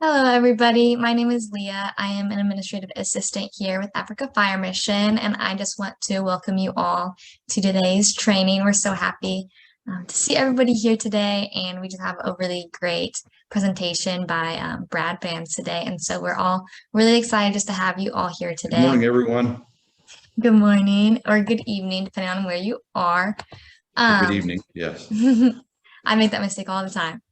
Hello, everybody. My name is Leah. I am an administrative assistant here with Africa Fire Mission, and I just want to welcome you all to today's training. We're so happy to see everybody here today, and we just have a really great presentation by Brad Banz today, and so we're all really excited just to have you all here today. Good morning, everyone. Good morning or good evening, depending on where you are. Good evening, yes. I make that mistake all the time.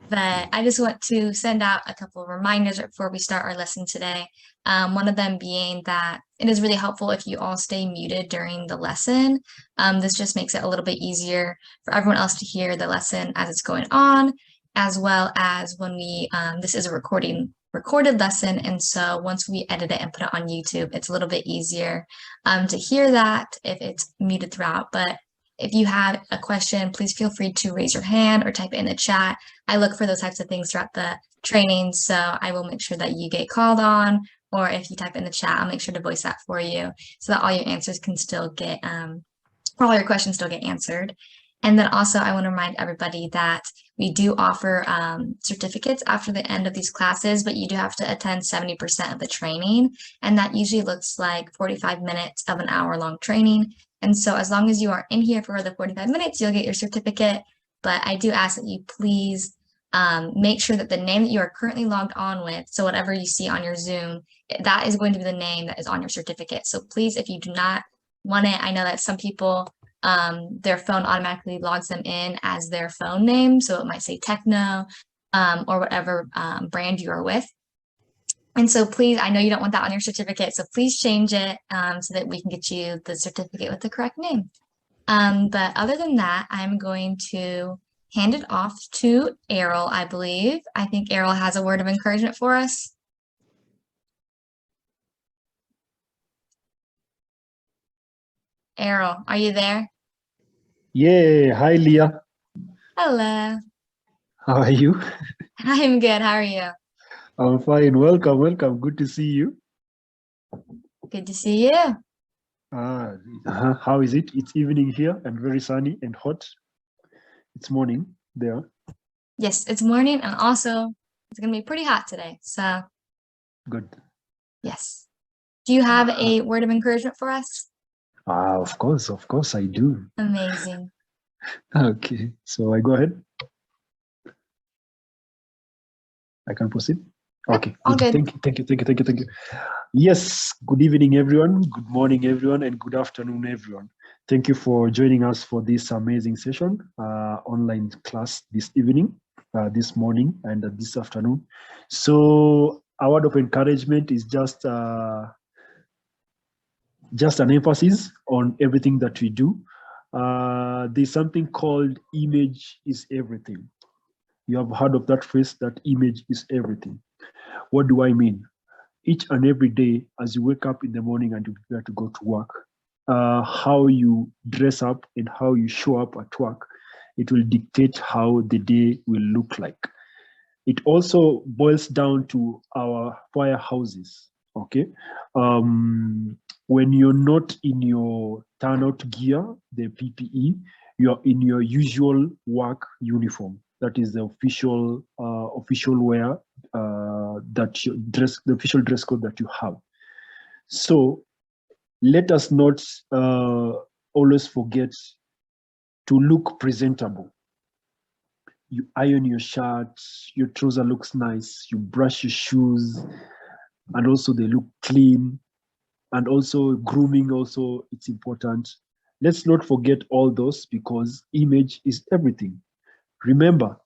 But I just want to send out a couple of reminders before we start our lesson today. One of them being that it is really helpful if you all stay muted during the lesson. This just makes it a little bit easier for everyone else to hear the lesson as it's going on, as well as when this is a recorded lesson. And so once we edit it and put it on YouTube, it's a little bit easier to hear that if it's muted throughout. But if you have a question, please feel free to raise your hand or type it in the chat. I look for those types of things throughout the training, so I will make sure that you get called on, or if you type in the chat, I'll make sure to voice that for you so that all your answers can still get, all your questions still get answered. And then also I want to remind everybody that we do offer certificates after the end of these classes, but you do have to attend 70% of the training. And that usually looks like 45 minutes of an hour-long training. And so as long as you are in here for the 45 minutes, you'll get your certificate. But I do ask that you please make sure that the name that you are currently logged on with, so whatever you see on your Zoom, that is going to be the name that is on your certificate. So please, if you do not want it, I know that some people, their phone automatically logs them in as their phone name. So it might say Techno or whatever brand you are with. And so please, I know you don't want that on your certificate, so please change it so that we can get you the certificate with the correct name. But other than that, I'm going to hand it off to Errol, I believe. I think Errol has a word of encouragement for us. Errol, are you there? Yeah, hi Leah. Hello. How are you? I'm good. How are you? I'm fine. Welcome, welcome. Good to see you. Good to see you. How is it? It's evening here and very sunny and hot. It's morning there. Yes, it's morning, and also it's going to be pretty hot today. So good. Yes. Do you have a word of encouragement for us? Of course I do. Amazing. Okay, so I go ahead. I can proceed. Okay, all good. Thank you. Yes, good evening, everyone. Good morning, everyone, and good afternoon, everyone. Thank you for joining us for this amazing session, online class this evening, this morning, and this afternoon. So our word of encouragement is just an emphasis on everything that we do. There's something called image is everything. You have heard of that phrase, that image is everything. What do I mean? Each and every day, as you wake up in the morning and you prepare to go to work, how you dress up and how you show up at work, it will dictate how the day will look like. It also boils down to our firehouses, okay? When you're not in your turnout gear, the PPE, you're in your usual work uniform. That is the official wear, the official dress code that you have. So let us not always forget to look presentable. You iron your shirt, your trouser looks nice, you brush your shoes, and also they look clean. And also grooming, also it's important. Let's not forget all those, because image is everything. Remember,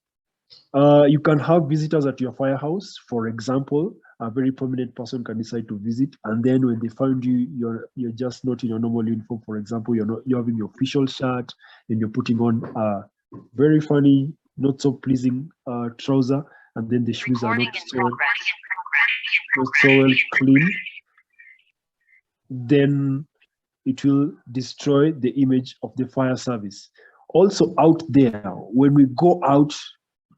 you can have visitors at your firehouse. For example, a very prominent person can decide to visit, and then when they find you, you're just not in your normal uniform. For example, you're having your official shirt, and you're putting on a very funny, not so pleasing trouser, and then the shoes are not so well clean. Then it will destroy the image of the fire service. Also out there, when we go out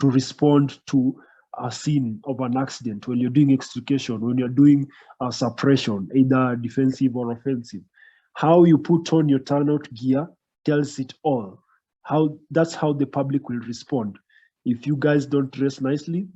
to respond to a scene of an accident, when you're doing extrication, when you're doing suppression, either defensive or offensive, how you put on your turnout gear tells it all. That's how the public will respond. If you guys don't dress nicely,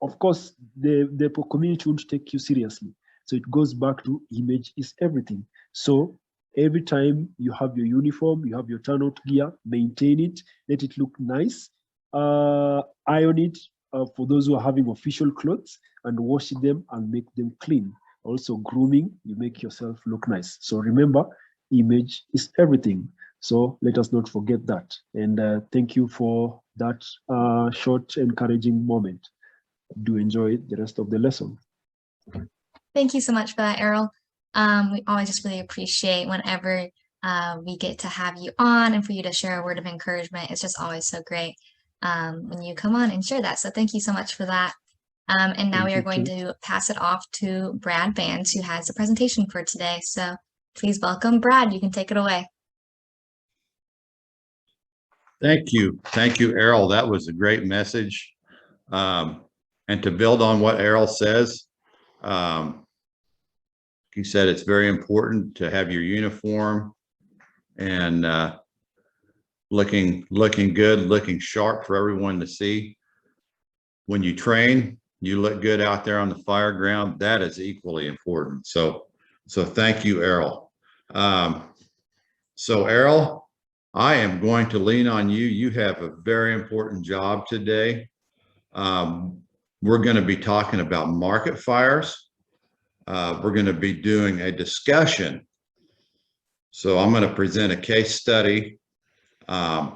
of course, the community won't take you seriously. So it goes back to image is everything. So every time you have your uniform, you have your turnout gear, maintain it, let it look nice, iron it for those who are having official clothes, and wash them and make them clean. Also grooming, you make yourself look nice. So remember, image is everything. So let us not forget that. And thank you for that short, encouraging moment. Do enjoy the rest of the lesson. Thank you so much for that, Errol. We always just really appreciate whenever we get to have you on and for you to share a word of encouragement. It's just always so great when you come on and share that. So thank you so much for that. And now we are going to pass it off to Brad Banz, who has the presentation for today. So please welcome Brad. You can take it away. Thank you. Thank you, Errol. That was a great message. And to build on what Errol says, he said it's very important to have your uniform and looking good, looking sharp for everyone to see. When you train, you look good out there on the fire ground. That is equally important. So thank you, Errol. So Errol, I am going to lean on you. You have a very important job today. We're going to be talking about market fires. We're going to be doing a discussion. So I'm going to present a case study. The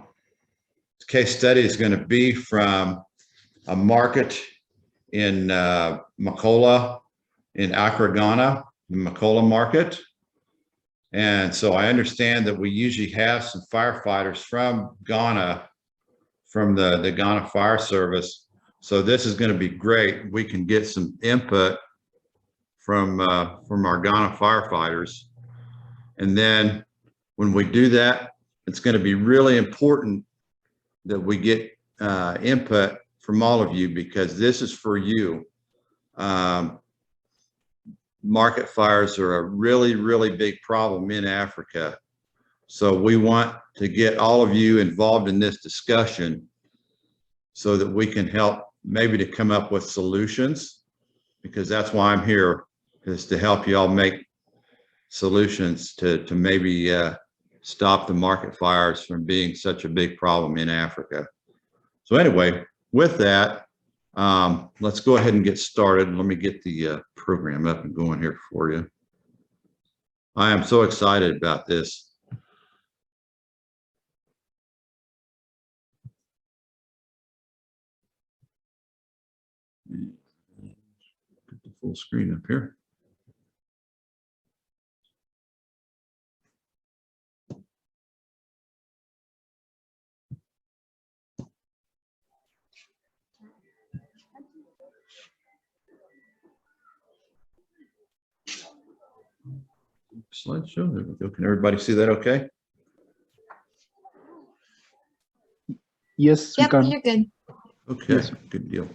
case study is going to be from a market in Makola, in Accra, Ghana, the Makola market. And so I understand that we usually have some firefighters from Ghana, from the Ghana Fire Service. So this is going to be great. We can get some input from our Ghana firefighters. And then when we do that, it's going to be really important that we get input from all of you, because this is for you. Market fires are a really, really big problem in Africa. So we want to get all of you involved in this discussion so that we can help maybe to come up with solutions, because that's why I'm here, is to help you all make solutions to maybe stop the market fires from being such a big problem in Africa. So anyway, with that, let's go ahead and get started. Let me get the program up and going here for you. I am so excited about this. Get the full screen up here. Slideshow, there we go. Can everybody see that okay? Yes, Yep, we can. you're good. Okay, Yes. good deal.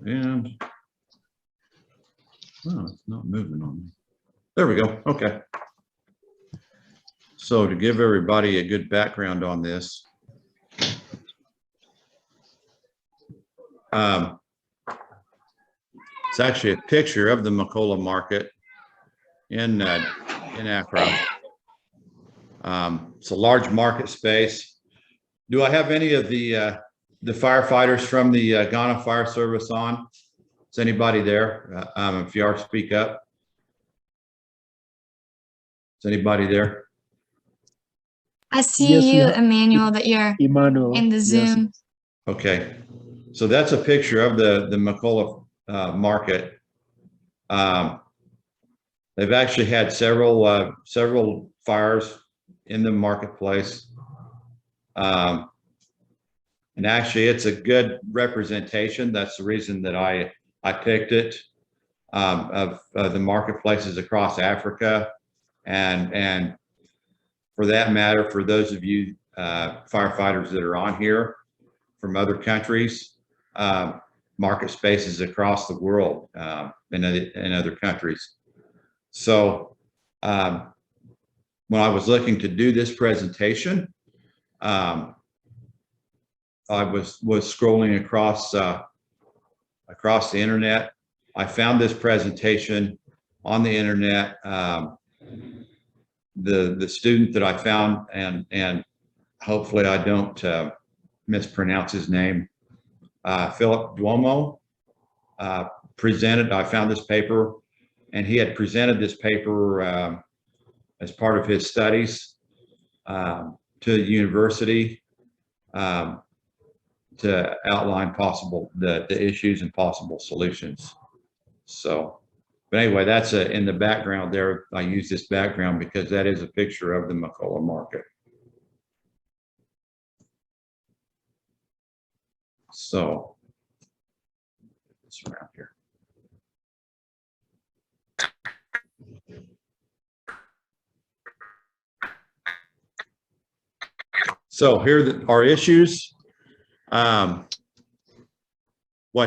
And oh, it's not moving on me. There we go. Okay. So to give everybody a good background on this, it's actually a picture of the Makola market in Accra. It's a large market space. Do I have any of the firefighters from the Ghana Fire Service on? Is anybody there? If you are, speak up. Is anybody there? I see Yes, we you, have Emmanuel, that you're Emmanuel. in the Yes. Zoom. Okay, so that's a picture of the Makola market. They've actually had several fires in the marketplace. And actually, it's a good representation. That's the reason that I picked it, of the marketplaces across Africa, and for that matter, for those of you firefighters that are on here from other countries, market spaces across the world, in other countries. So when I was looking to do this presentation, I was scrolling across the internet. I found this presentation on the internet. The student that I found, and hopefully I don't mispronounce his name, Philip Duomo, presented. I found this paper, and he had presented this paper as part of his studies to the university to outline the issues and possible solutions. So, but anyway, that's in the background there. I use this background because that is a picture of the McCullough market. So, it's around here. So here are issues. What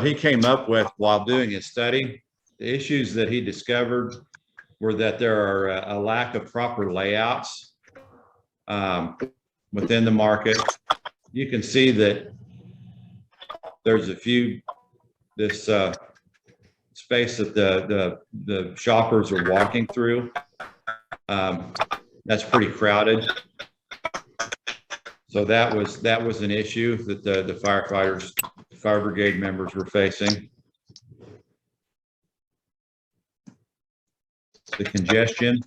he came up with while doing his study, the issues that he discovered were that there are a lack of proper layouts within the market. You can see that there's this space that the shoppers are walking through. That's pretty crowded. So that was an issue that the firefighters, fire brigade members were facing. The congestion.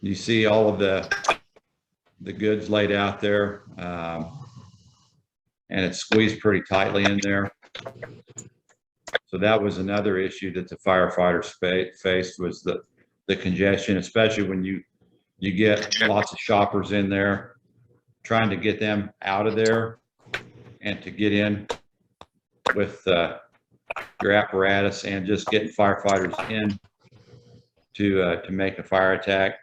You see all of the goods laid out there, and it's squeezed pretty tightly in there. So that was another issue that the firefighters faced, was the congestion, especially when you get lots of shoppers in there, trying to get them out of there and to get in with your apparatus, and just getting firefighters in to make a fire attack,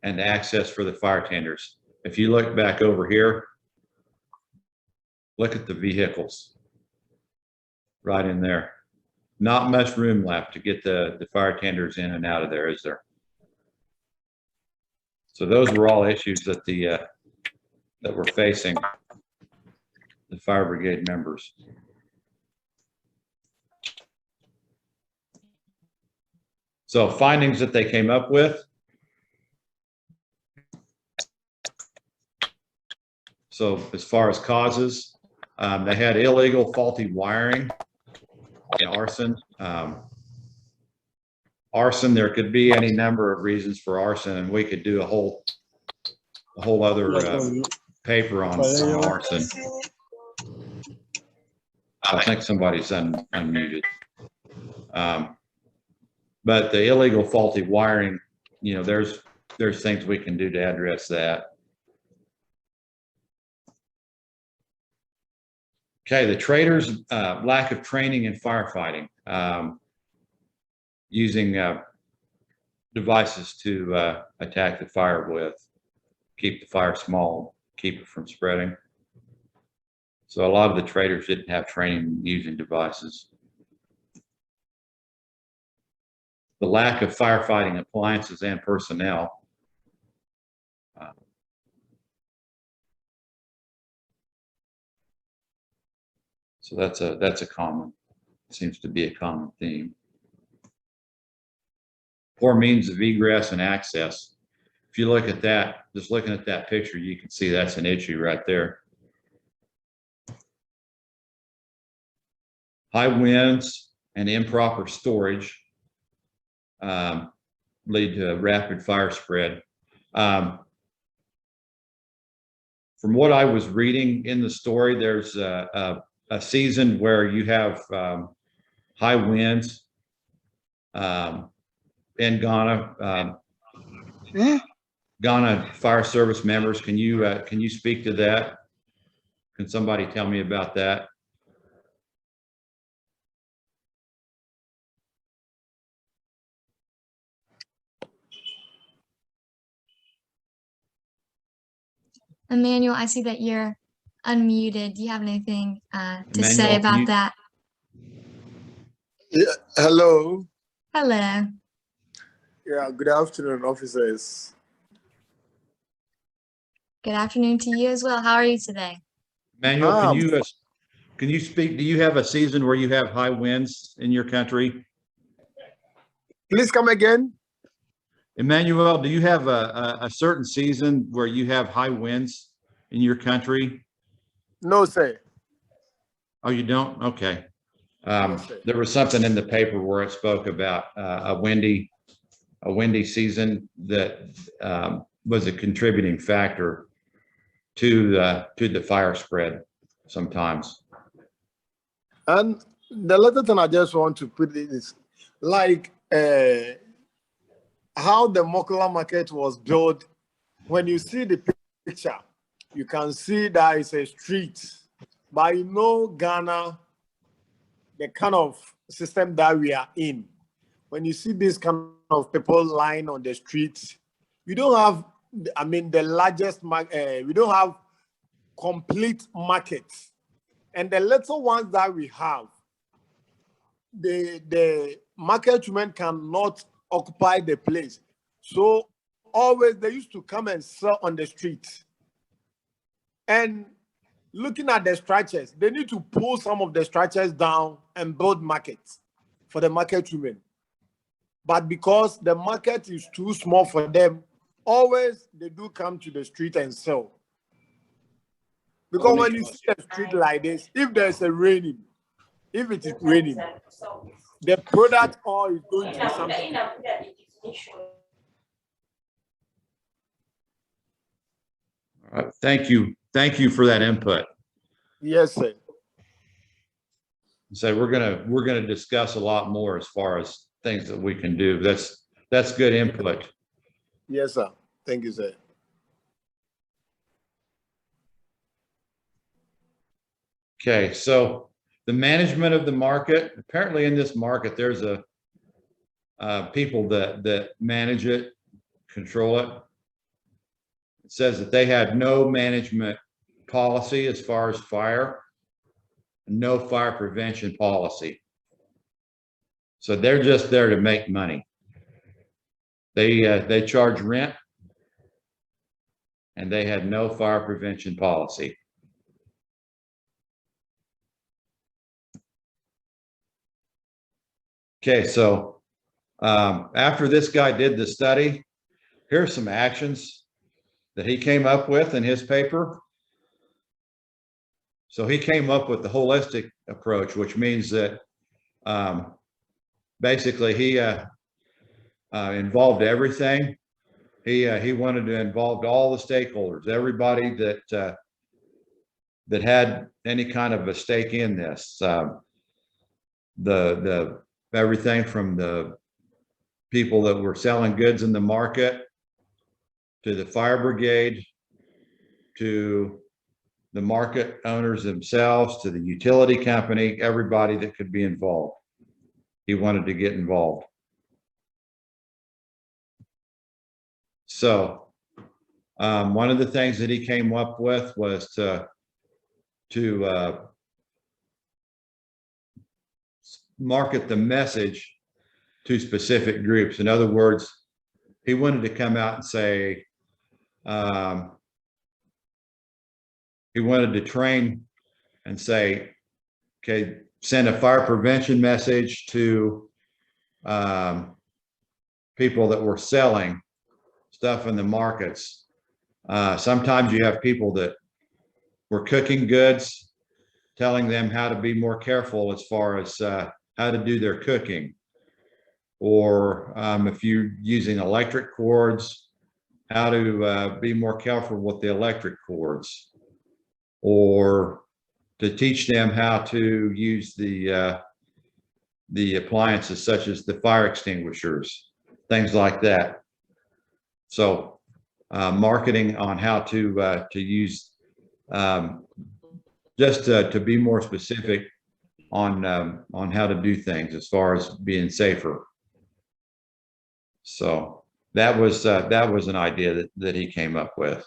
and access for the fire tenders. If you look back over here, look at the vehicles right in there. Not much room left to get the fire tenders in and out of there, is there? So those were all issues that that we're facing, the fire brigade members. So findings that they came up with. So as far as causes, they had illegal faulty wiring and arson. Arson, there could be any number of reasons for arson, and we could do a whole other paper on arson. I think somebody's unmuted. But the illegal faulty wiring, you know, there's things we can do to address that. Okay, the traders' lack of training in firefighting, using devices to attack the fire with, keep the fire small, keep it from spreading. So a lot of the traders didn't have training using devices. The lack of firefighting appliances and personnel. So that's a common, seems to be a common theme. Poor means of egress and access. If you look at that, just looking at that picture, you can see that's an issue right there. High winds and improper storage lead to rapid fire spread. From what I was reading in the story, there's a season where you have high winds in Ghana. Ghana Fire Service members, can you speak to that? Can somebody tell me about that? Emmanuel, I see that you're unmuted. Do you have anything to Emmanuel, say about that? Yeah, hello. Hello. Yeah, good afternoon, officers. Good afternoon to you as well. How are you today? Manuel, Um, can you speak? Do you have a season where you have high winds in your country? Please come again. Emmanuel, do you have a certain season where you have high winds in your country? No, sir. Oh, you don't? Okay. Yes, sir. There was something in the paper where it spoke about a windy season that was a contributing factor to the fire spread sometimes. And the other thing I just want to put it is like how the Mokola market was built. When you see the picture, you can see that it's a street. But you know, Ghana, the kind of system that we are in, when you see this kind of people lying on the streets, we don't have, I mean, the largest, we don't have complete markets. And the little ones that we have, the market women cannot occupy the place. So always they used to come and sell on the street. And looking at the structures, they need to pull some of the structures down and build markets for the market women. But because the market is too small for them, always they do come to the street and sell. Because when you see the street like this, if there's a raining, if it is raining, the product all is going to be something. All right. Thank you. Thank you for that input. Yes, sir. So we're gonna discuss a lot more as far as things that we can do. That's good input. Yes, sir. Thank you, sir. Okay, so the management of the market. Apparently, in this market, there's people that manage it, control it. It says that they had no management policy as far as fire, no fire prevention policy. So they're just there to make money. They charge rent, and they had no fire prevention policy. Okay, so after this guy did the study, here's some actions that he came up with in his paper. So he came up with the holistic approach, which means that basically he involved everything. He wanted to involve all the stakeholders, everybody that had any kind of a stake in this. The everything from the people that were selling goods in the market, to the fire brigade, to the market owners themselves, to the utility company, everybody that could be involved. He wanted to get involved. So one of the things that he came up with was to market the message to specific groups. In other words, he wanted to come out and say, he wanted to train and say, okay, send a fire prevention message to people that were selling stuff in the markets. Sometimes you have people that were cooking goods, telling them how to be more careful as far as how to do their cooking. Or if you're using electric cords, how to be more careful with the electric cords. Or to teach them how to use the appliances such as the fire extinguishers, things like that. So marketing on how to use, just to be more specific on how to do things as far as being safer. So that was an idea that he came up with.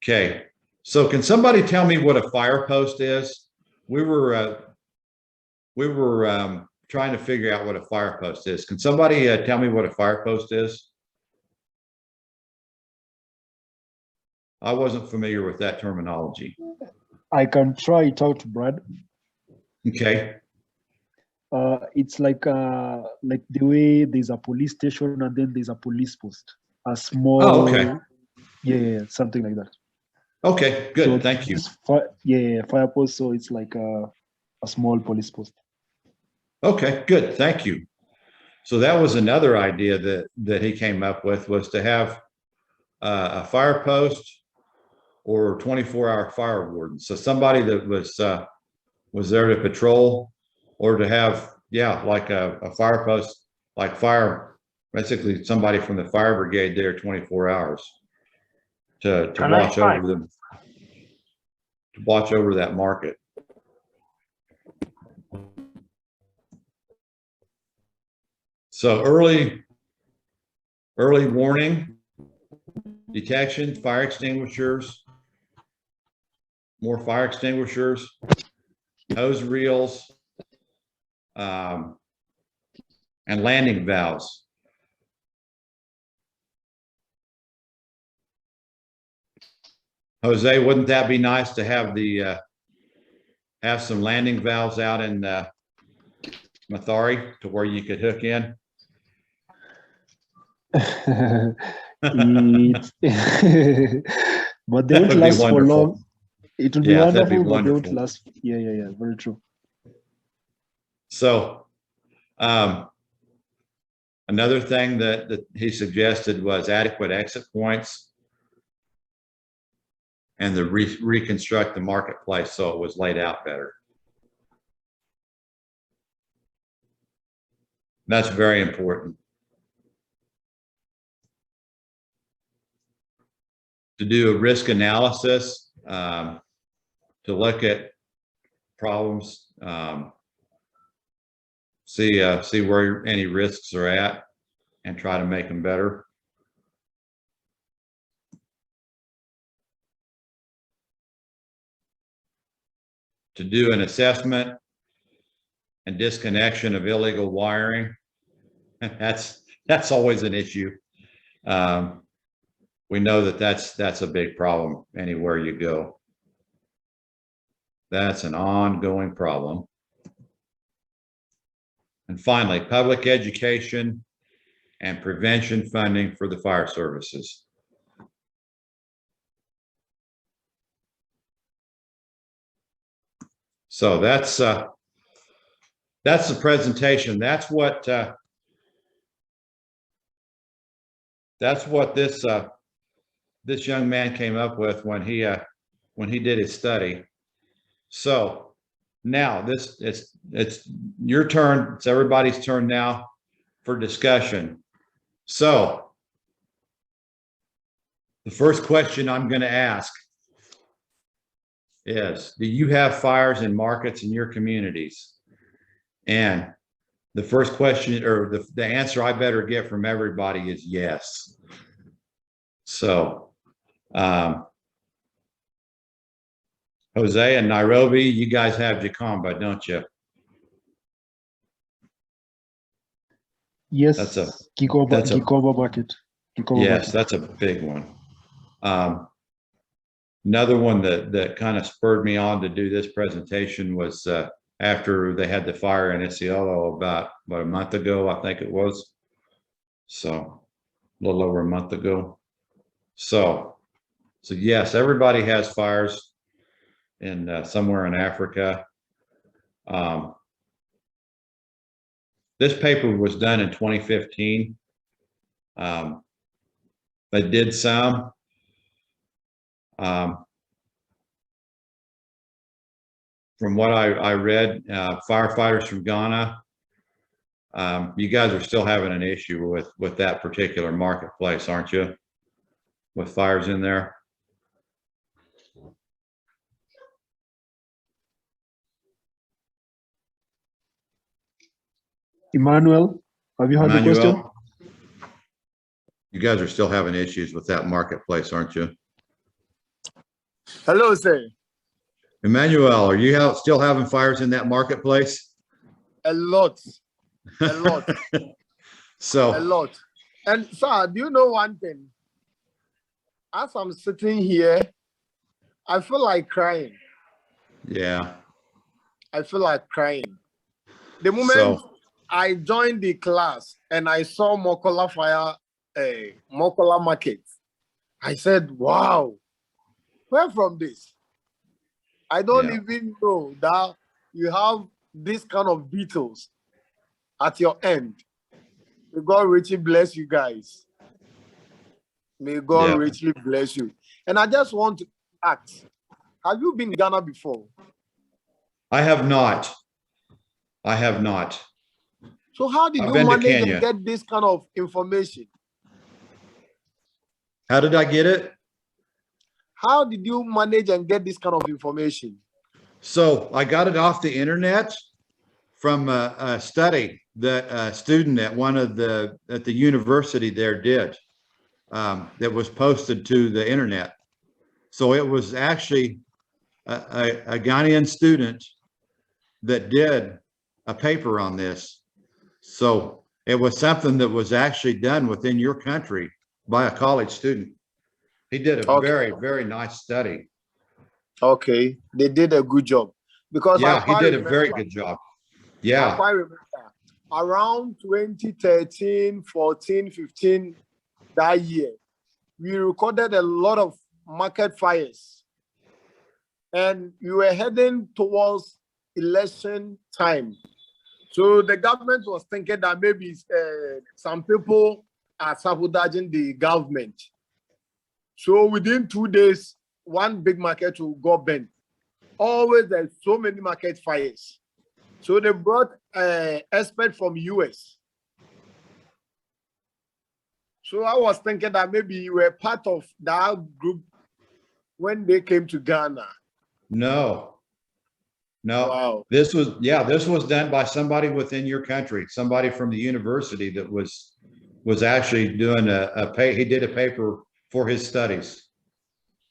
Okay, so can somebody tell me what a fire post is? We were trying to figure out what a fire post is. Can somebody tell me what a fire post is? I wasn't familiar with that terminology. I can try it out, Brad. Okay. It's like the way there's a police station and then there's a police post. A small. Oh, okay. Yeah, something like that. Okay, good. So Thank you. Fire post. So it's like a small police post. Okay, good. Thank you. So that was another idea that he came up with, was to have a fire post or 24-hour fire warden. So somebody that was there to patrol, or to have, like a fire post, like basically somebody from the fire brigade there 24 hours to watch over them, to watch over that market. So early warning, detection, fire extinguishers, more fire extinguishers, hose reels, and landing valves. Jose, wouldn't that be nice to have have some landing valves out in Mathari to where you could hook in? But they won't last for long. It will be wonderful, but they won't last. Yeah, very true. So another thing that he suggested was adequate exit points, and to reconstruct the marketplace so it was laid out better. That's very important. To do a risk analysis, to look at problems, see where any risks are at, and try to make them better. To do an assessment and disconnection of illegal wiring. That's always an issue. We know that's a big problem anywhere you go. That's an ongoing problem. And finally, public education and prevention funding for the fire services. So that's the presentation. That's what this young man came up with when he did his study. So now it's your turn. It's everybody's turn now for discussion. So the first question I'm going to ask is, do you have fires in markets in your communities? And the first question, or the answer I better get from everybody, is yes. So Jose and Nairobi, you guys have Jacomba, don't you? Yes, that's a Gikoba market. Yes, that's a big one. Another one that kind of spurred me on to do this presentation was after they had the fire in Isiolo about a month ago, I think it was. So a little over a month ago. So yes, everybody has fires in somewhere in Africa. This paper was done in 2015. They did some. From what I read, firefighters from Ghana, you guys are still having an issue with that particular marketplace, aren't you? With fires in there? Emmanuel, have you heard the question? You guys are still having issues with that marketplace, aren't you? Hello, sir. Emmanuel, are you still having fires in that marketplace? A lot. A lot. So A lot. And sir, do you know one thing? As I'm sitting here, I feel like crying. yeah. I feel like crying. The moment So I joined the class and I saw Mokola Fire, Mokola Market, I said, wow, where from this? I don't yeah. even know that you have this kind of beetles at your end. May God richly bless you guys. May God Yeah. richly bless you. And I just want to ask, have you been in Ghana before? I have not. I have not. So how did I've you been to manage and Kenya. get this kind of information? How did I get it? How did you manage and get this kind of information? So I got it off the internet from a study that a student at at the university there did, that was posted to the internet. So it was actually a Ghanaian student that did a paper on this. So it was something that was actually done within your country by a college student. He did a Okay. very, very nice study. Okay, they did a good job because Yeah, he I did a remember, very good job. I Yeah, quite remember around 2013, 14, 15, that year, we recorded a lot of market fires and we were heading towards election time. So the government was thinking that maybe some people are sabotaging the government. So within 2 days, one big market will go bent. Always there's so many market fires. So they brought experts from US. So I was thinking that maybe you were part of that group when they came to Ghana. no, Wow. this was done by somebody within your country, somebody from the university that was actually doing he did a paper for his studies.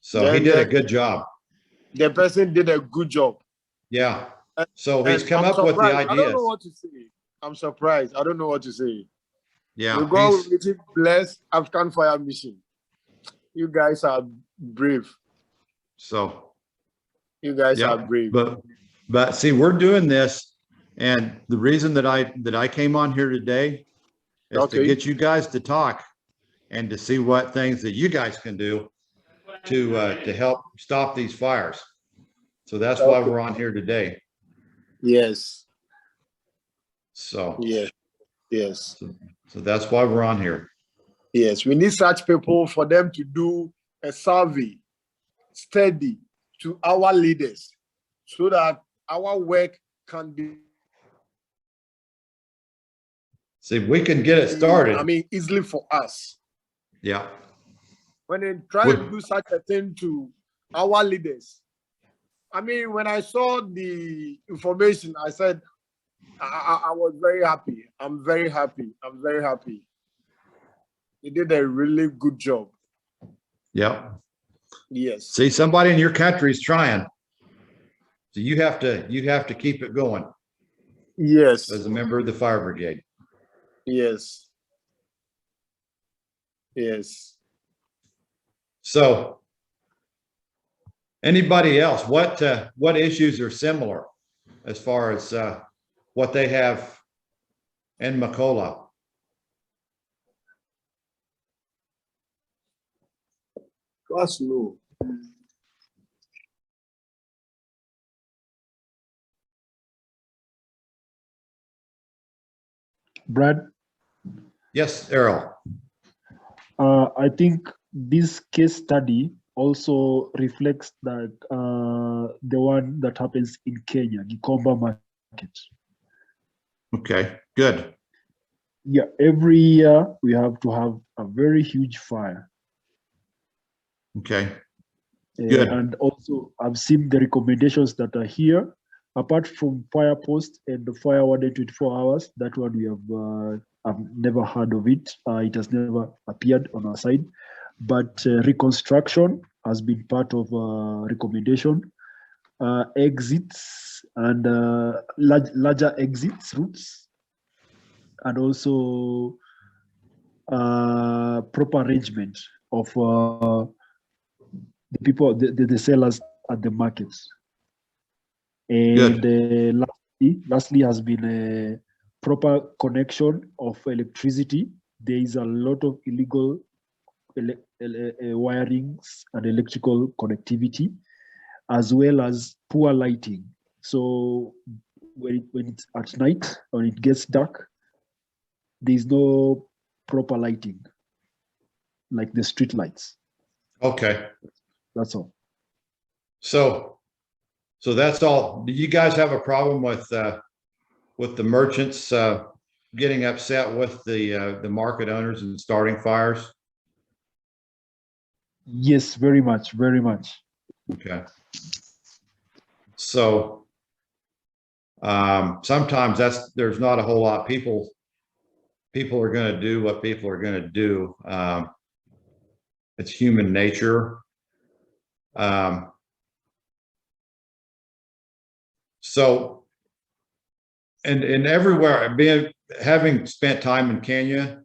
So he Then did a good job. the person did a good job. Yeah. And, So he's and come I'm up with the surprised. I don't know ideas. what to say. I'm surprised. I don't know what to say. Yeah. You God really bless African Fire Mission. You guys are brave. So You guys yeah, are brave. but see, we're doing this, and the reason that I came on here today is to get you guys to talk and to see what things that you guys can do to help stop these fires. So that's why we're on here today. Yes. So Yes. So that's why we're on here. Yes. We need such people for them to do a survey, study to our leaders so that our work can be, See, we can get it started. I mean, easily for us. Yeah. When they try to do such a thing to our leaders, I mean, when I saw the information, I said, I was very happy. I'm very happy. I'm very happy. They did a really good job. Yeah. Yes. See, somebody in your country is trying. So you have to keep it going. Yes. As a member of the fire brigade. Yes. Yes. So anybody else, what issues are similar as far as what they have in Macola? Gosh, no. Brad, Yes, Errol. I think this case study also reflects that the one that happens in Kenya, Gikomba market. Okay, good. Yeah, every year we have to have a very huge fire. Okay, good. And also I've seen the recommendations that are here. Apart from fire post and the fire warden 24 hours, that one we have I've never heard of it. It has never appeared on our side. But reconstruction has been part of recommendation. Exits and larger exits routes. and also proper arrangement of the people, the sellers at the markets. And lastly has been a proper connection of electricity. There is a lot of illegal wirings and electrical connectivity, as well as poor lighting. So when it's at night, when it gets dark, there's no proper lighting, like the street lights. Okay. That's all. So that's all. Do you guys have a problem with the merchants getting upset with the market owners and starting fires? Yes, very much, very much. Okay. So sometimes there's not a whole lot. People are going to do what people are going to do. It's human nature. So, and everywhere, having spent time in Kenya,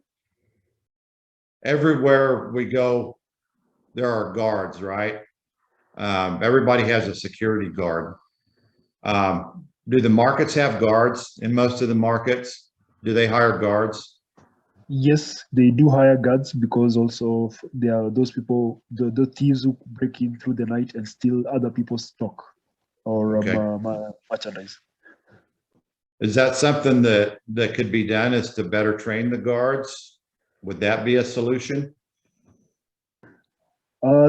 everywhere we go, there are guards, right? Everybody has a security guard. Do the markets have guards in most of the markets? Do they hire guards? Yes, they do hire guards because also there are those people, the thieves who break in through the night and steal other people's stock or merchandise. Is that something that could be done, is to better train the guards? Would that be a solution?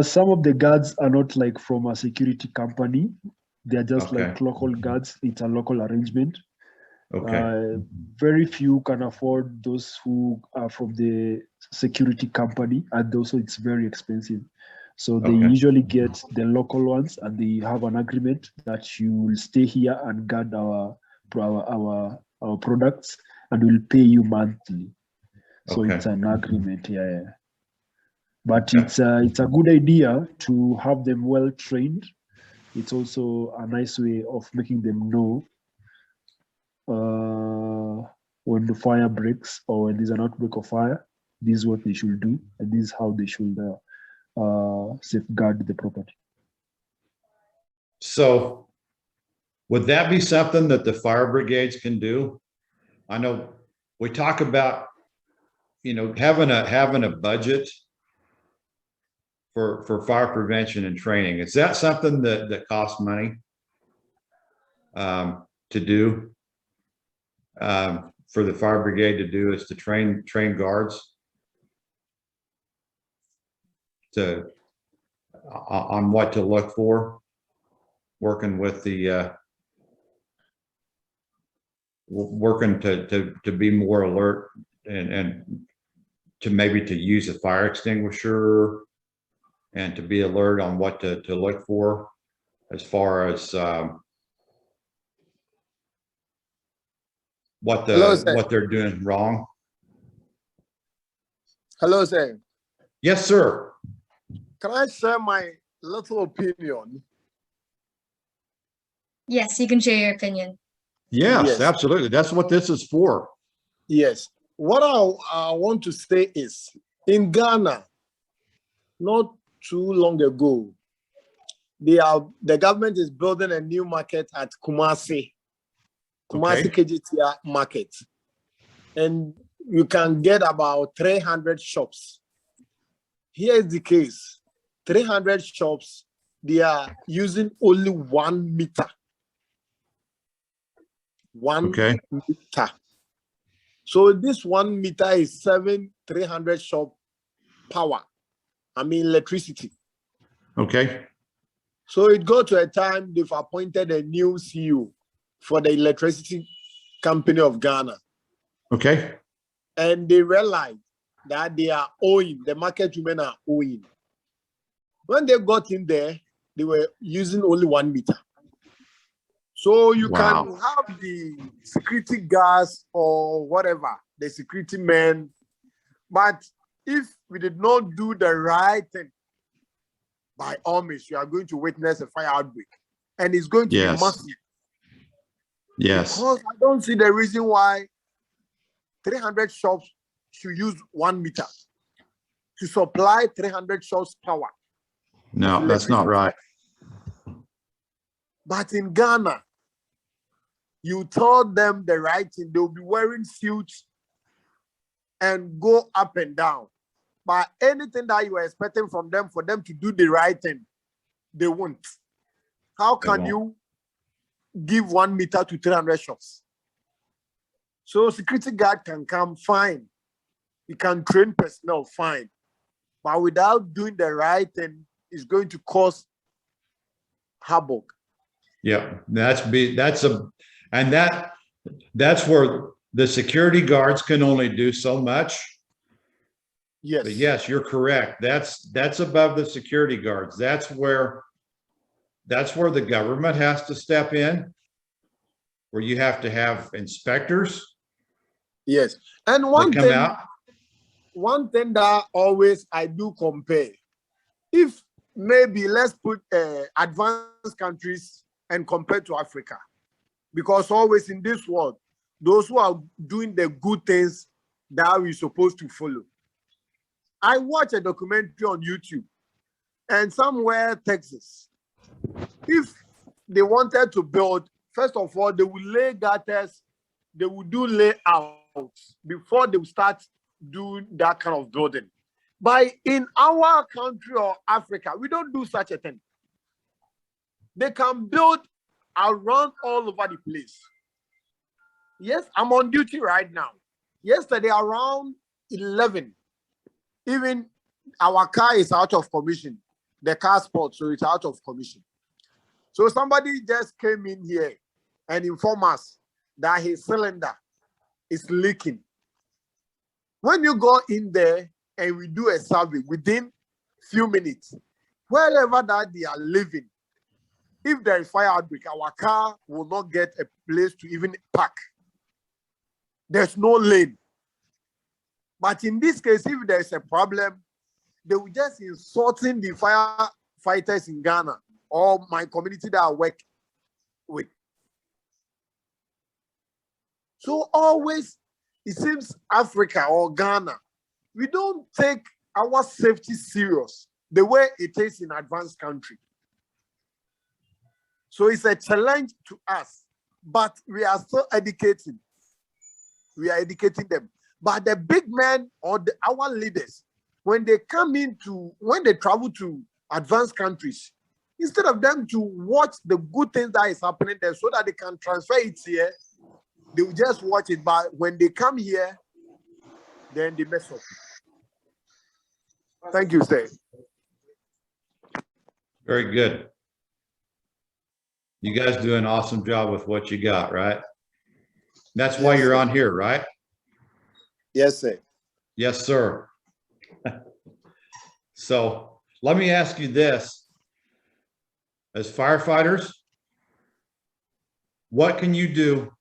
Some of the guards are not like from a security company. They're just Okay. like local guards. It's a local arrangement. Okay. Very few can afford those who are from the security company, and also it's very expensive. So they Okay. usually get the local ones, and they have an agreement that you will stay here and guard our products, and we'll pay you monthly. So Okay. it's an agreement, yeah. But it's a good idea to have them well trained. It's also a nice way of making them know when the fire breaks or when there's an outbreak of fire, this is what they should do, and this is how they should safeguard the property. So would that be something that the fire brigades can do? I know we talk about, having a budget for fire prevention and training. Is that something that costs money to do? For the fire brigade to do, is to train guards on what to look for, working with the working to be more alert and to maybe to use a fire extinguisher and to be alert on what to look for as far as what they're doing wrong. Hello, sir. Yes, sir. Can I share my little opinion? Yes, you can share your opinion. Yes, absolutely. That's what this is for. Yes. What I want to say is, in Ghana, not too long ago, the government is building a new market at Kumasi KGTR market. And you can get about 300 shops. Here is the case. 300 shops, they are using only 1 meter. 1 meter. So this 1 meter is 300 shop power. I mean electricity. Okay. So it got to a time they've appointed a new CEO for the electricity company of Ghana. Okay. And they realized that they are owing, the market women are owing. When they got in there, they were using only 1 meter. So you can have the security guards or whatever, the security men, but if we did not do the right thing, by all means, you are going to witness a fire outbreak, and it's going to be massive. Yes. Because I don't see the reason why 300 shops should use 1 meter to supply 300 shops power. No, that's not right. But in Ghana, you told them the right thing, they'll be wearing suits and go up and down. But anything that you are expecting from them for them to do the right thing, they won't. How can you give 1 meter to 300 shops? So security guard can come, fine. He can train personnel, fine. But without doing the right thing, it's going to cause havoc. Yeah, that's where the security guards can only do so much. Yes. But yes, you're correct. That's above the security guards. That's where the government has to step in, where you have to have inspectors. Yes. And one thing that always I do compare, if maybe let's put advanced countries and compare to Africa, because always in this world, those who are doing the good things that we're supposed to follow. I watched a documentary on YouTube, and somewhere Texas, if they wanted to build, first of all, they would lay gutters, they would do layouts before they would start doing that kind of building. But in our country or Africa, we don't do such a thing. They can build around all over the place. Yes, I'm on duty right now. Yesterday around 11, even our car is out of commission. The car spot, so it's out of commission. So somebody just came in here and informed us that his cylinder is leaking. When you go in there and we do a survey within few minutes, wherever that they are living, if there is fire outbreak, our car will not get a place to even park. There's no lane. But in this case, if there is a problem, they will just insulting the firefighters in Ghana or my community that I work with. So always, it seems Africa or Ghana, we don't take our safety serious the way it is in advanced country. So it's a challenge to us, but we are still educating. We are educating them. But the big men or our leaders, when they travel to advanced countries, instead of them to watch the good things that is happening there so that they can transfer it here, they will just watch it. But when they come here, then they mess up. Thank you, sir. Very good. You guys do an awesome job with what you got, right? That's why you're on here, right? Yes, sir. Yes, sir. So let me ask you this. As firefighters, what can you do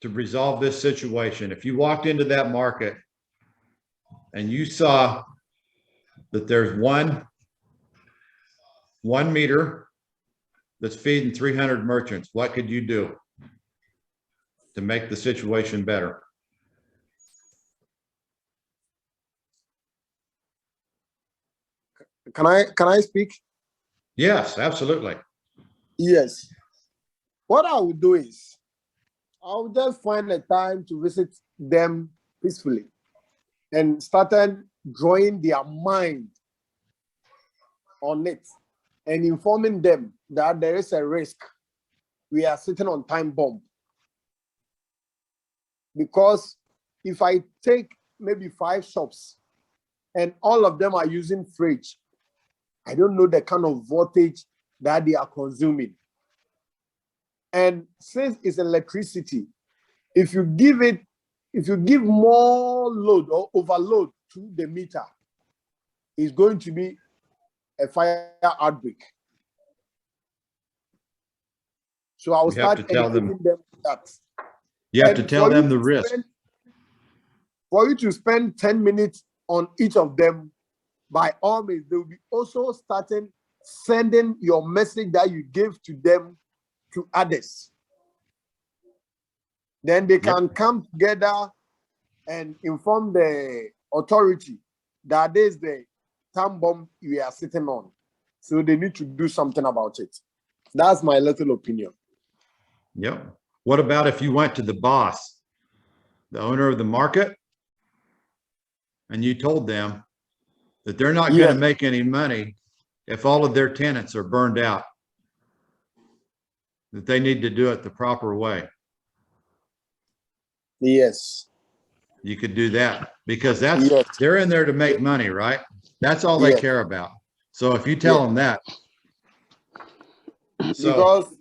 to resolve this situation? If you walked into that market and you saw that there's one meter that's feeding 300 merchants, what could you do to make the situation better? Can I speak? Yes, absolutely. Yes. What I would do is I would just find a time to visit them peacefully and started drawing their mind on it and informing them that there is a risk. We are sitting on time bomb. Because if I take maybe 5 shops and all of them are using fridge, I don't know the kind of voltage that they are consuming. And since it's electricity, if you give more load or overload to the meter, it's going to be a fire outbreak. So I will start educating them that. You have to tell them the risk. For you to spend 10 minutes on each of them, by all means, they will be also starting sending your message that you gave to them to others. Then they can come together and inform the authority that this is the time bomb we are sitting on. So they need to do something about it. That's my little opinion. Yep. What about if you went to the boss, the owner of the market, and you told them that they're not going to make any money if all of their tenants are burned out, that they need to do it the proper way? Yes. You could do that because they're in there to make money, right? That's all they care about. So if you tell them that. Because,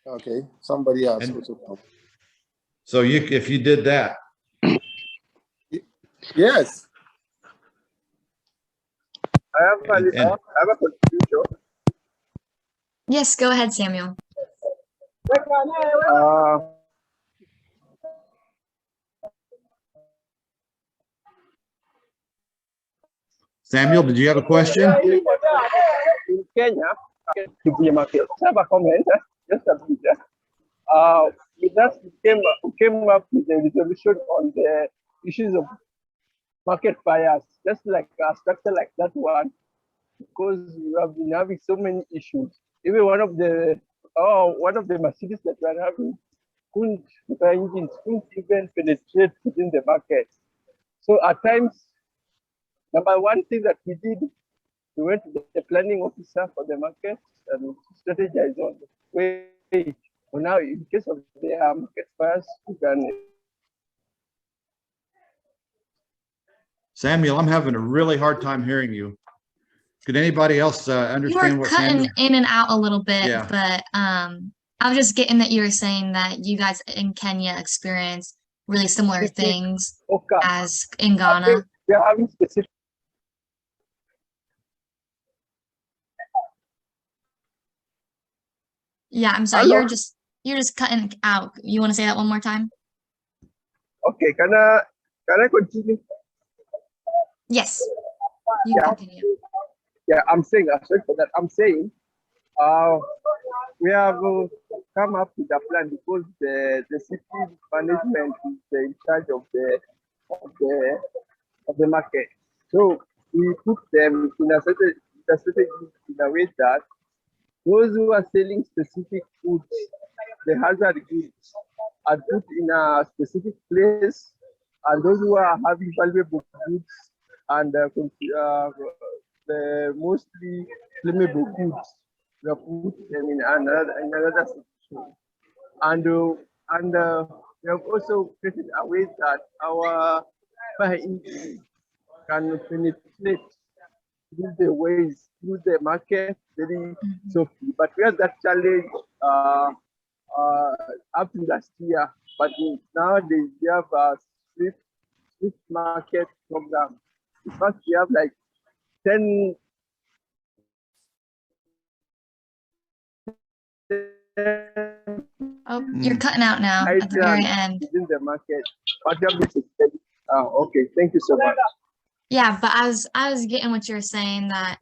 okay, somebody else also come. So if you did that. Yes. I have a contribution. Yes, go ahead, Samuel. Samuel, did you have a question? In Kenya, market. I have a comment. Just a bit. With that, we came up with a resolution on the issues of market fires, just like a structure like that one, because we have been having so many issues. Even one of the Mercedes that we are having couldn't even penetrate within the market. So at times, number one thing that we did, we went to the planning officer for the market and strategized on the way. So now, in case of the market fires, we can. Samuel, I'm having a really hard time hearing you. Could anybody else understand what Samuel? You were cutting in and out a little bit, Yeah. but I was just getting that you were saying that you guys in Kenya experience really similar things as in Ghana. We are having specific. Yeah, I'm sorry. Hello? You're just cutting out. You want to say that one more time? Okay, can I continue? Yes. You can continue. Yeah, I'm saying, sorry for that. I'm saying, we have come up with a plan because the city management is in charge of the market. So we put them in a way that those who are selling specific goods, the hazard goods, are put in a specific place, and those who are having valuable goods and the mostly flammable goods, we have put them in another section. And we have also created a way that our fire engine can penetrate through the ways, through the market very softly. But we had that challenge up to last year. But nowadays we have a swift market program. In fact, we have like 10. Oh, you're cutting out now at the very end. In the market. Okay, thank you so much. Yeah, but I was getting what you're saying, that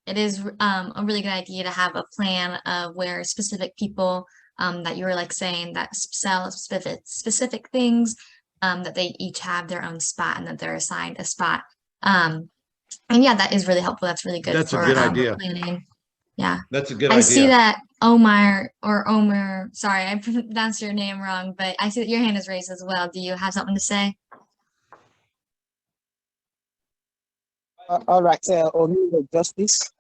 it is a really good idea to have a plan of where specific people that you were like saying that sell specific things, that they each have their own spot and that they're assigned a spot. And yeah, that is really helpful. That's really good. That's a good idea. Planning. Yeah. That's a good I idea. see that Omer, sorry, I pronounced your name wrong, but I see that your hand is raised as well. Do you have something to say? All right, Omer, Justice.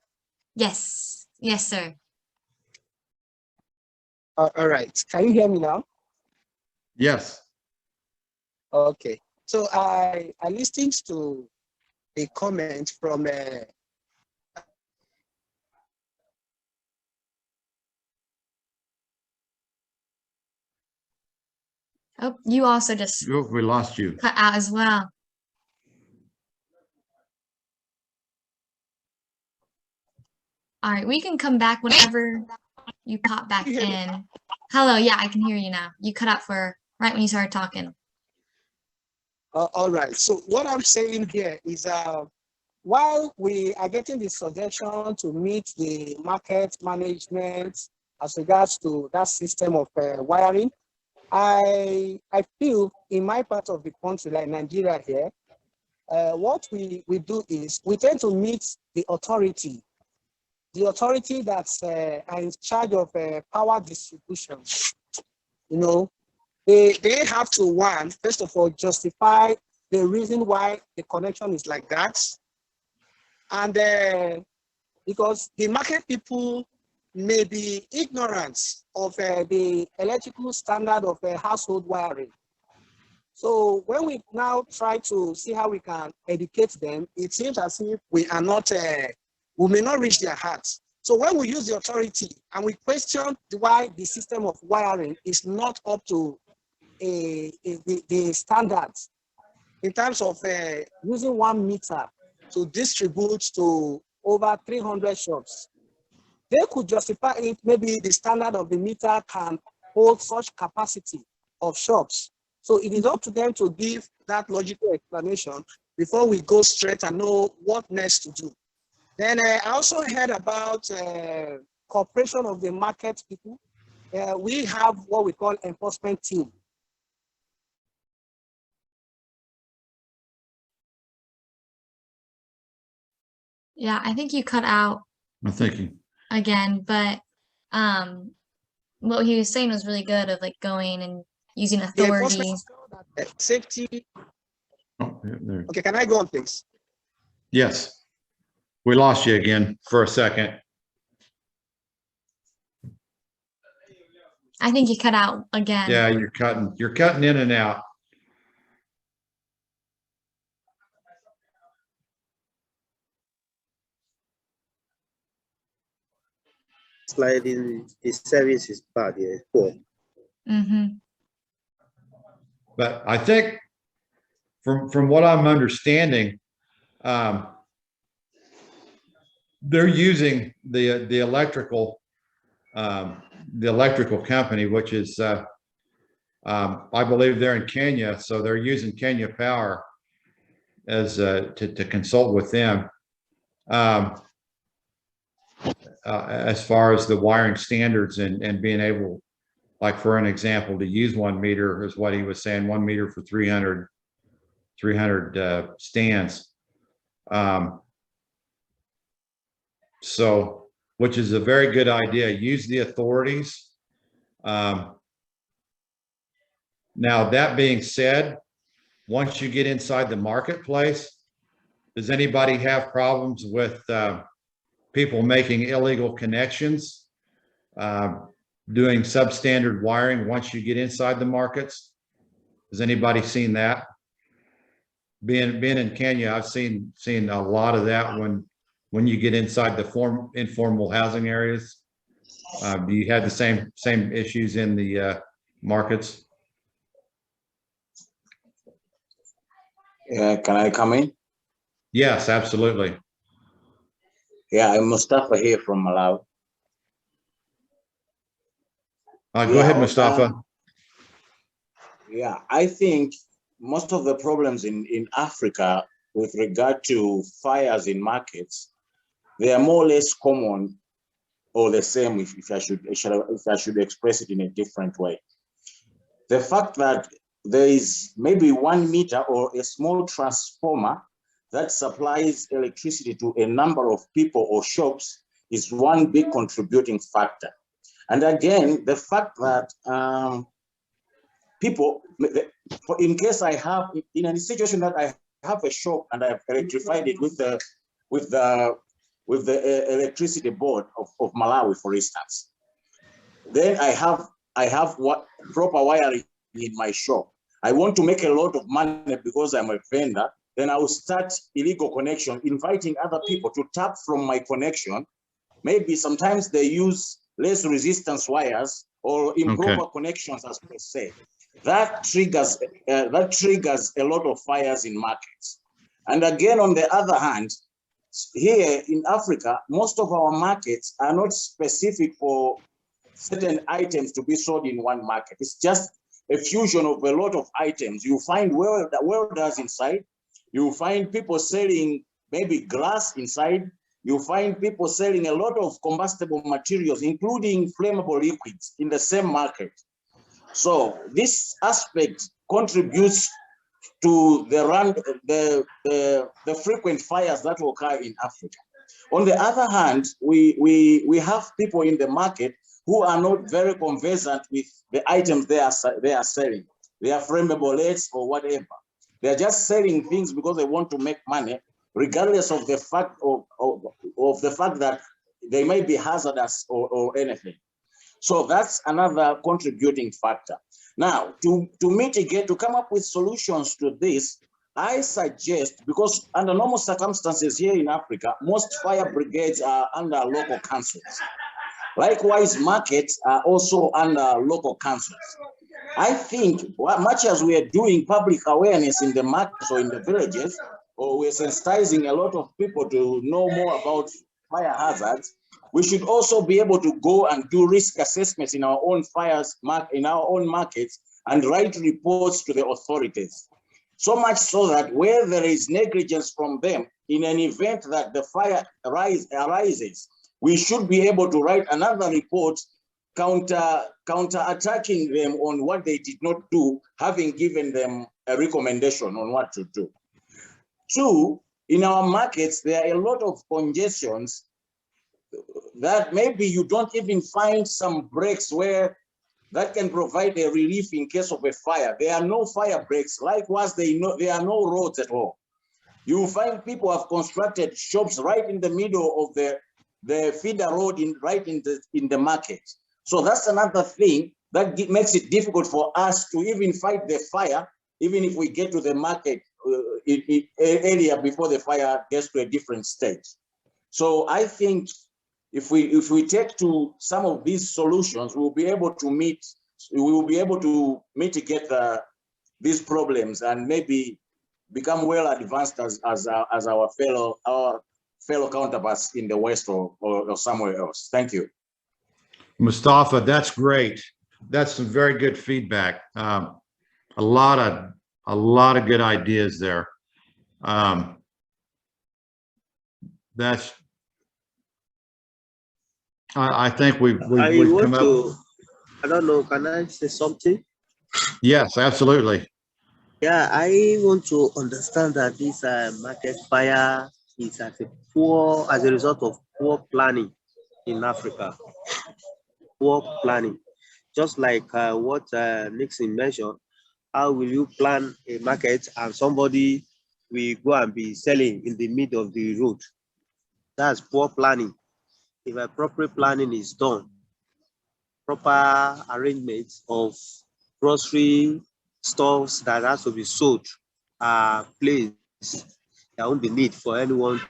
Yes. Yes, sir. All right. Can you hear me now? Yes. Okay. So I listened to a comment from Oh, you also just We lost you. cut out as well. All right, we can come back whenever you pop back in. Hello, yeah, I can hear you now. You cut out for right when you started talking. all right. So what I'm saying here is while we are getting the suggestion to meet the market management as regards to that system of wiring, I feel in my part of the country, like Nigeria here, what we do is we tend to meet the authority that's are in charge of power distribution. You know, they have to, first of all, justify the reason why the connection is like that. And because the market people may be ignorant of the electrical standard of household wiring. So when we now try to see how we can educate them, it seems as if we may not reach their hearts. So when we use the authority and we question why the system of wiring is not up to the standards in terms of using 1 meter to distribute to over 300 shops, they could justify it. Maybe the standard of the meter can hold such capacity of shops. So it is up to them to give that logical explanation before we go straight and know what next to do. Then I also heard about cooperation of the market people. We have what we call enforcement team. Yeah, I think you cut out I'm thinking. again, but what he was saying was really good of like going and using The authority. enforcement safety. Oh, yeah, there. Okay, can I go on, please? Yes. We lost you again for a second. I think you cut out again. Yeah, you're cutting in and out. Slightly, the service is bad, yeah, poor. But I think from what I'm understanding, they're using the electrical company, which is I believe they're in Kenya, so they're using Kenya Power as to consult with them as far as the wiring standards and being able, like for an example, to use 1 meter is what he was saying, 1 meter for 300 stands. So, which is a very good idea. Use the authorities. Now, that being said, once you get inside the marketplace, does anybody have problems with people making illegal connections, doing substandard wiring once you get inside the markets? Has anybody seen that? Being in Kenya, I've seen a lot of that when you get inside the informal housing areas. Do you have the same issues in the markets? Can I come in? Yes, absolutely. Yeah, I'm Mustafa here from Malawi. Go ahead, Mustafa. Yeah, I think most of the problems in Africa with regard to fires in markets, they are more or less common or the same, if I should express it in a different way. The fact that there is maybe 1 meter or a small transformer that supplies electricity to a number of people or shops is one big contributing factor. And again, the fact that people, in case I have, in a situation that I have a shop and I've electrified it with the electricity board of Malawi, for instance, then I have what proper wiring in my shop. I want to make a lot of money because I'm a vendor. Then I will start illegal connection, inviting other people to tap from my connection. Maybe sometimes they use less resistance wires or improper connections, as per se. That triggers a lot of fires in markets. And again, on the other hand, here in Africa, most of our markets are not specific for certain items to be sold in one market. It's just a fusion of a lot of items. You find welders inside. You find people selling maybe glass inside. You find people selling a lot of combustible materials, including flammable liquids, in the same market. So this aspect contributes to the frequent fires that occur in Africa. On the other hand, we have people in the market who are not very conversant with the items they are selling. They are flammable leads or whatever. They are just selling things because they want to make money, regardless of the fact of the fact that they may be hazardous or anything. So that's another contributing factor. Now, to mitigate, to come up with solutions to this, I suggest, because under normal circumstances here in Africa, most fire brigades are under local councils. Likewise, markets are also under local councils. I think much as we are doing public awareness in the markets or in the villages, or we're sensitizing a lot of people to know more about fire hazards, we should also be able to go and do risk assessments in our own in our own markets and write reports to the authorities. So much so that where there is negligence from them, in an event that the fire arises, we should be able to write another report counter-attacking them on what they did not do, having given them a recommendation on what to do. Two, in our markets, there are a lot of congestions that maybe you don't even find some breaks where that can provide a relief in case of a fire. There are no fire breaks. Likewise, there are no roads at all. You find people have constructed shops right in the middle of the feeder road right in the market. So that's another thing that makes it difficult for us to even fight the fire, even if we get to the market area before the fire gets to a different stage. So I think if we take to some of these solutions, we will be able to mitigate these problems and maybe become well advanced as our fellow counterparts in the West or somewhere else. Thank you. Mustafa, that's great. That's some very good feedback. A lot of good ideas there. I think we've come up. I don't know, can I say something? Yes, absolutely. Yeah, I want to understand that this market fire is as a result of poor planning in Africa. Poor planning. Just like what Nixon mentioned, how will you plan a market and somebody will go and be selling in the middle of the road? That's poor planning. If a proper planning is done, proper arrangements of grocery stores that has to be sold are placed, there won't be need for anyone.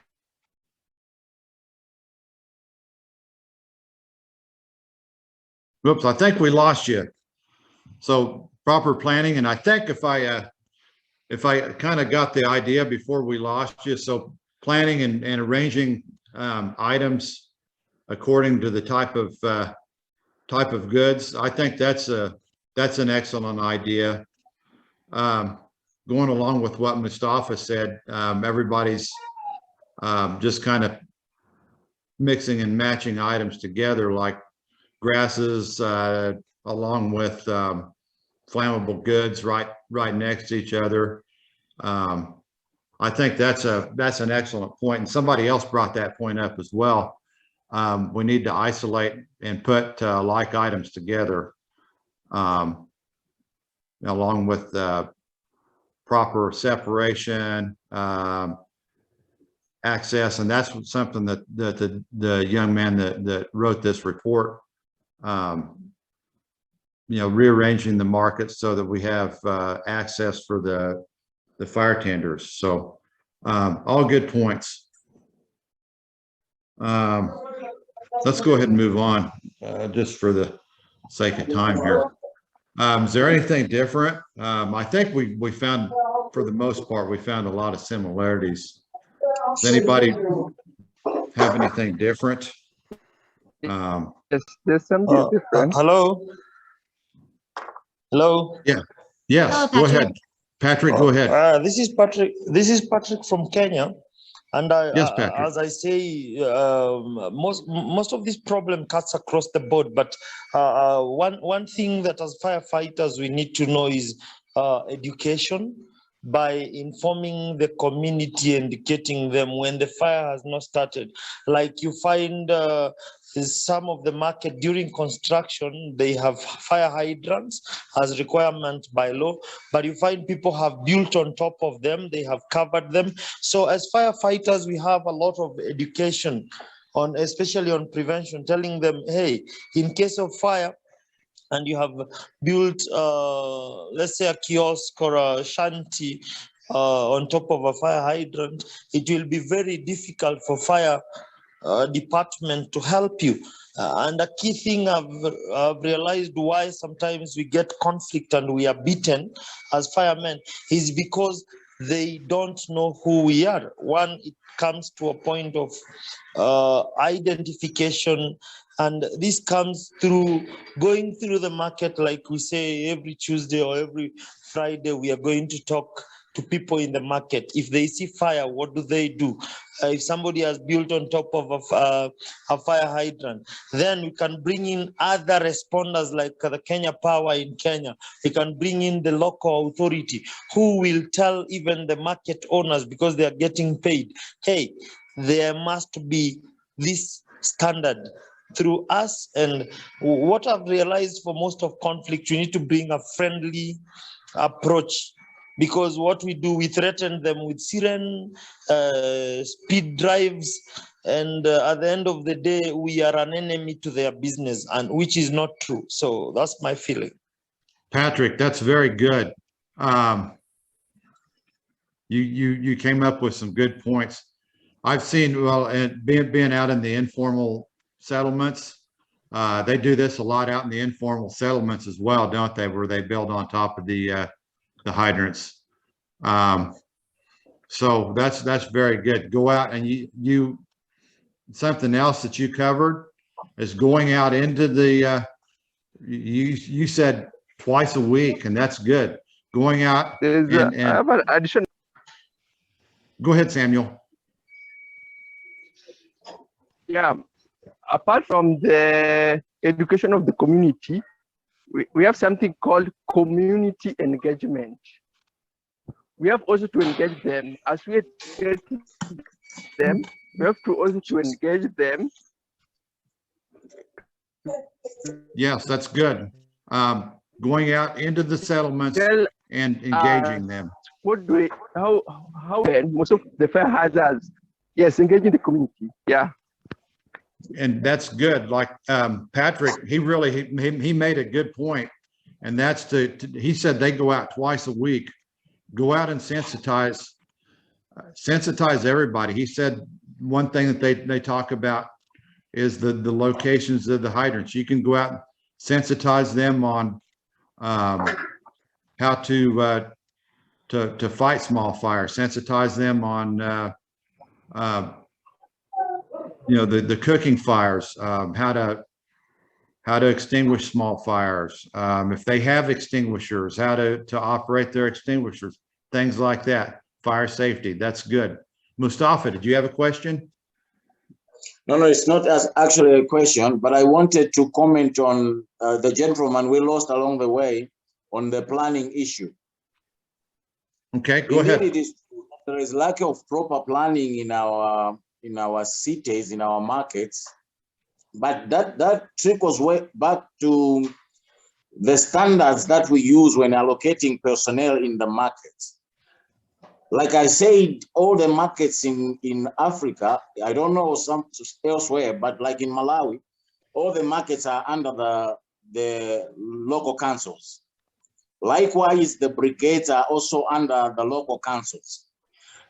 Oops, I think we lost you. So proper planning, and I think if I kind of got the idea before we lost you, so planning and arranging items according to the type of goods, I think that's an excellent idea. Going along with what Mustafa said, everybody's just kind of mixing and matching items together, like grasses along with flammable goods right next to each other. I think that's an excellent point, and somebody else brought that point up as well. We need to isolate and put like items together, along with proper separation, access, and that's something that the young man that wrote this report, rearranging the market so that we have access for the fire tenders. So all good points. Let's go ahead and move on, just for the sake of time here. Is there anything different? I think we found, for the most part, we found a lot of similarities. Does anybody have anything different? Yes, there's something different. Hello. Yeah. Yes. Hello, go ahead, Patrick. Go ahead. This is Patrick. This is Patrick from Kenya. And Yes, Patrick. as I say, most of this problem cuts across the board. But one thing that as firefighters we need to know is education, by informing the community and educating them when the fire has not started. Like you find some of the market during construction, they have fire hydrants as requirement by law, but you find people have built on top of them, they have covered them. So as firefighters, we have a lot of education on, especially on prevention, telling them, hey, in case of fire, and you have built, let's say, a kiosk or a shanty on top of a fire hydrant, it will be very difficult for fire department to help you. And a key thing I've realized why sometimes we get conflict and we are beaten as firemen is because they don't know who we are. One, it comes to a point of identification, and this comes through going through the market. Like we say, every Tuesday or every Friday, we are going to talk to people in the market. If they see fire, what do they do? If somebody has built on top of a fire hydrant, then we can bring in other responders like the Kenya Power in Kenya. We can bring in the local authority who will tell even the market owners, because they are getting paid, hey, there must be this standard through us. And what I've realized for most of conflict, you need to bring a friendly approach, because what we do, we threaten them with siren, speed drives, and at the end of the day, we are an enemy to their business, and which is not true. So that's my feeling. Patrick, that's very good. You came up with some good points. I've seen, well, and being out in the informal settlements, they do this a lot out in the informal settlements as well, don't they? Where they build on top of the hydrants. So that's very good. Go out and you something else that you covered is going out into the you said twice a week, and that's good. Going out and I have an addition. Go ahead, Samuel. Yeah, apart from the education of the community, we have something called community engagement. We have also to engage them. As we engage them, we have to also to engage them. Yes, that's good. Going out into the settlements and engaging them. What do we, how most of the fire hazards, yes, engaging the community, yeah. And that's good. Like Patrick, he made a good point, and that's he said they go out twice a week. Go out and sensitize everybody. He said one thing that they talk about is the locations of the hydrants. You can go out and sensitize them on how to fight small fires. Sensitize them on the cooking fires, how to extinguish small fires. If they have extinguishers, how to operate their extinguishers, things like that. Fire safety, that's good. Mustafa, did you have a question? No, it's not actually a question, but I wanted to comment on the gentleman we lost along the way on the planning issue. Okay, go ahead. There is lack of proper planning in our cities, in our markets, but that trickles way back to the standards that we use when allocating personnel in the markets. Like I said, all the markets in Africa, I don't know some elsewhere, but like in Malawi, all the markets are under the local councils. Likewise, the brigades are also under the local councils.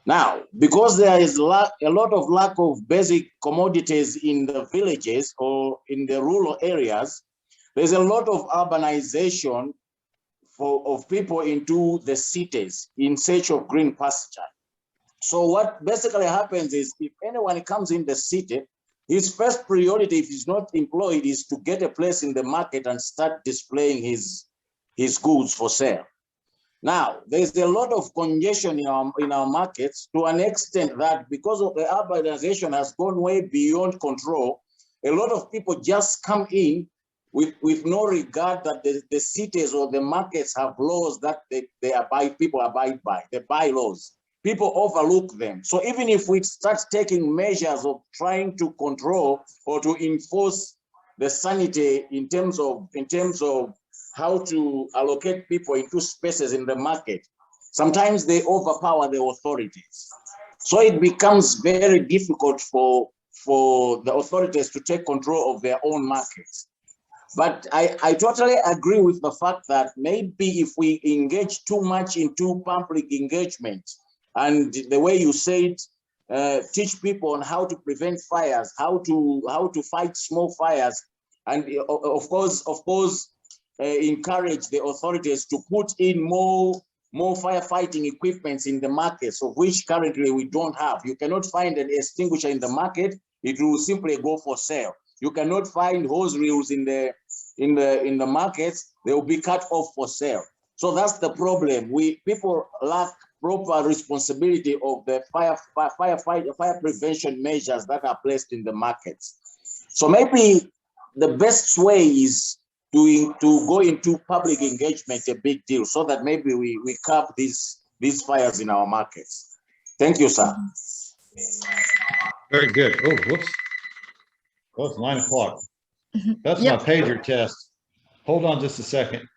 Now, because there is a lot of lack of basic commodities in the villages or in the rural areas, there's a lot of urbanization of people into the cities in search of green pasture. So what basically happens is if anyone comes in the city, his first priority, if he's not employed, is to get a place in the market and start displaying his goods for sale. Now, there's a lot of congestion in our markets to an extent that because of the urbanization has gone way beyond control, a lot of people just come in with no regard that the cities or the markets have laws that people abide by, the bylaws. People overlook them. So even if we start taking measures of trying to control or to enforce the sanity in terms of how to allocate people into spaces in the market, sometimes they overpower the authorities. So it becomes very difficult for the authorities to take control of their own markets. But I totally agree with the fact that maybe if we engage too much into public engagement, and the way you said, teach people on how to prevent fires, how to fight small fires, and of course, encourage the authorities to put in more firefighting equipments in the markets, of which currently we don't have. You cannot find an extinguisher in the market; it will simply go for sale. You cannot find hose reels in the markets; they will be cut off for sale. So that's the problem. People lack proper responsibility of the fire prevention measures that are placed in the markets. So maybe the best way is to go into public engagement a big deal, so that maybe we curb these fires in our markets. Thank you, sir. Very good. Oh, whoops. Oh, it's 9 o'clock. That's Yep. my pager test. Hold on just a second.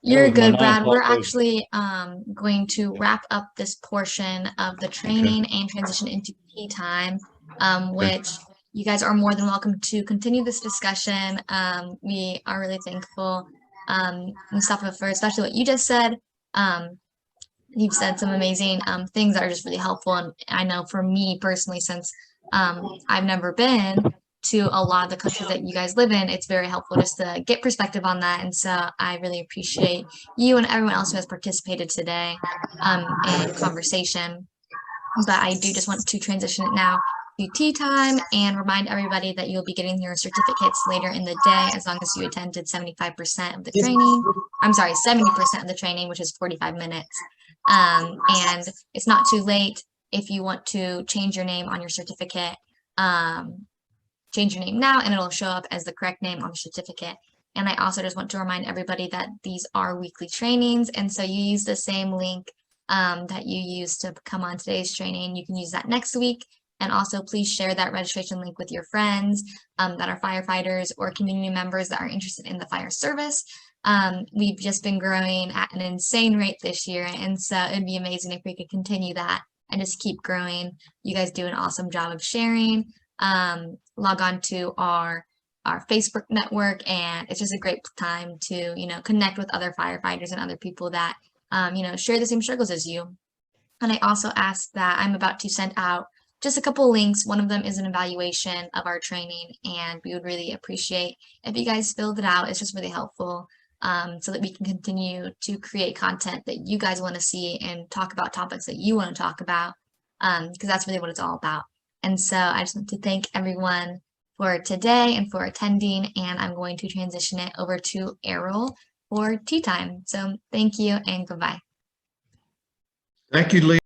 You're was my good, Brad. 9 We're o'clock actually going to wrap up this portion of the training and transition into tea time, which you guys are more than welcome to continue this discussion. We are really thankful, Mustafa, for especially what you just said. You've said some amazing things that are just really helpful. And I know for me personally, since I've never been to a lot of the countries that you guys live in, it's very helpful just to get perspective on that. And so I really appreciate you and everyone else who has participated today in conversation. But I do just want to transition it now to tea time and remind everybody that you'll be getting your certificates later in the day as long as you attended 75% of the training. I'm sorry, 70% of the training, which is 45 minutes. And it's not too late if you want to change your name on your certificate. Change your name now and it'll show up as the correct name on the certificate. And I also just want to remind everybody that these are weekly trainings. And so you use the same link that you used to come on today's training. You can use that next week. And also please share that registration link with your friends that are firefighters or community members that are interested in the fire service. We've just been growing at an insane rate this year. And so it'd be amazing if we could continue that and just keep growing. You guys do an awesome job of sharing. Log on to our Facebook network, and it's just a great time to, connect with other firefighters and other people that, share the same struggles as you. And I also ask that I'm about to send out just a couple links. One of them is an evaluation of our training, and we would really appreciate if you guys filled it out. It's just really helpful so that we can continue to create content that you guys want to see and talk about topics that you want to talk about, because that's really what it's all about. And so I just want to thank everyone for today and for attending, and I'm going to transition it over to Errol for tea time. So thank you and goodbye. Thank you, Lee.